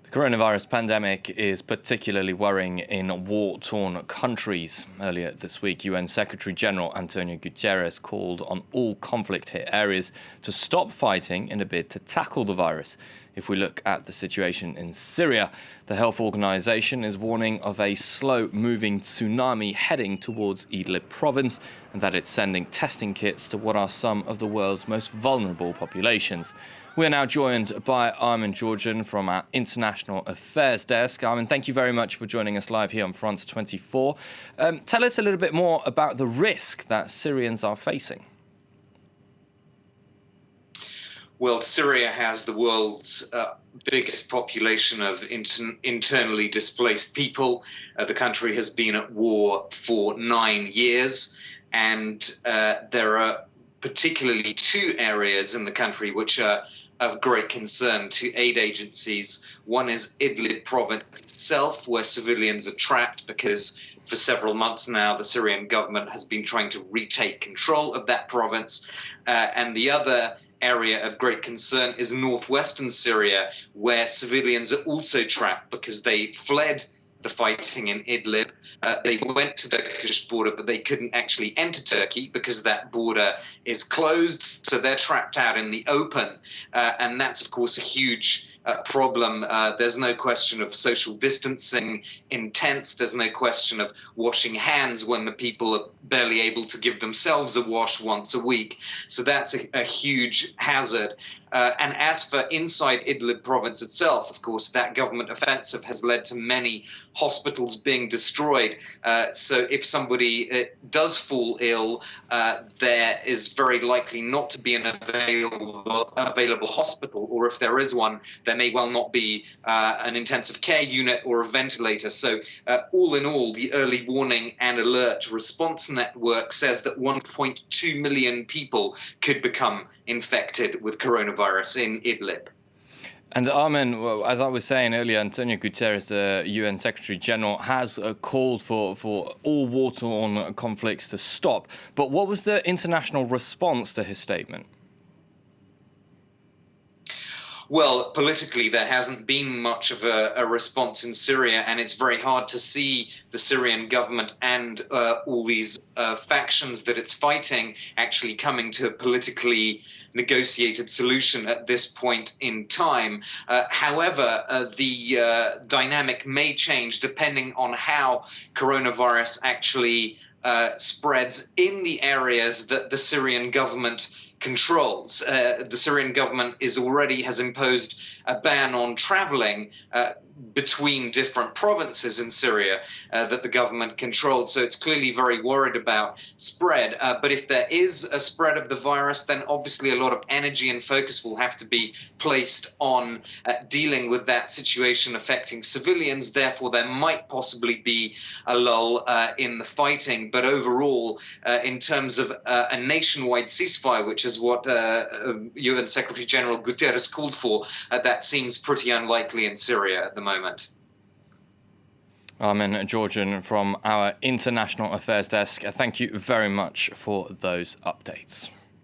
The coronavirus pandemic is particularly worrying in war-torn countries. Earlier this week, UN Secretary-General Antonio Guterres called on all conflict-hit areas to stop fighting in a bid to tackle the virus. If we look at the situation in Syria, the health organization is warning of a slow-moving tsunami heading towards Idlib province and that it's sending testing kits to what are some of the world's most vulnerable populations. We are now joined by Armen Georgian from our International Affairs Desk. Armen, thank you very much for joining us live here on France 24. Tell us a little bit more about the risk that Syrians are facing. Well, Syria has the world's biggest population of internally displaced people. The country has been at war for 9 years, and there are particularly two areas in the country which are of great concern to aid agencies. One is Idlib province itself, where civilians are trapped because for several months now the Syrian government has been trying to retake control of that province. And the other area of great concern is northwestern Syria, where civilians are also trapped because they fled the fighting in Idlib. They went to the Turkish border, but they couldn't actually enter Turkey because that border is closed. So they're trapped out in the open. And that's, of course, a huge problem. There's no question of social distancing in tents. There's no question of washing hands when the people are barely able to give themselves a wash once a week. So that's a huge hazard. And as for inside Idlib province itself, of course, that government offensive has led to many hospitals being destroyed. So if somebody does fall ill, there is very likely not to be an available hospital, or if there is one, there may well not be an intensive care unit or a ventilator. So all in all, the early warning and alert response network says that 1.2 million people could become infected with coronavirus in Idlib. And Armen, well, as I was saying earlier, Antonio Guterres, the UN Secretary-General, has called for all war-torn conflicts to stop. But what was the international response to his statement? Well, politically, there hasn't been much of a response in Syria, and it's very hard to see the Syrian government and all these factions that it's fighting actually coming to a politically negotiated solution at this point in time. However, the dynamic may change depending on how coronavirus actually spreads in the areas that the Syrian government controls. The Syrian government has imposed a ban on traveling between different provinces in Syria that the government controls. So it's clearly very worried about spread. But if there is a spread of the virus, then obviously a lot of energy and focus will have to be placed on dealing with that situation affecting civilians. Therefore, there might possibly be a lull in the fighting. But overall, in terms of a nationwide ceasefire, which is what UN Secretary-General Guterres called for, that seems pretty unlikely in Syria at the moment. Armen Georgian from our International Affairs Desk, thank you very much for those updates.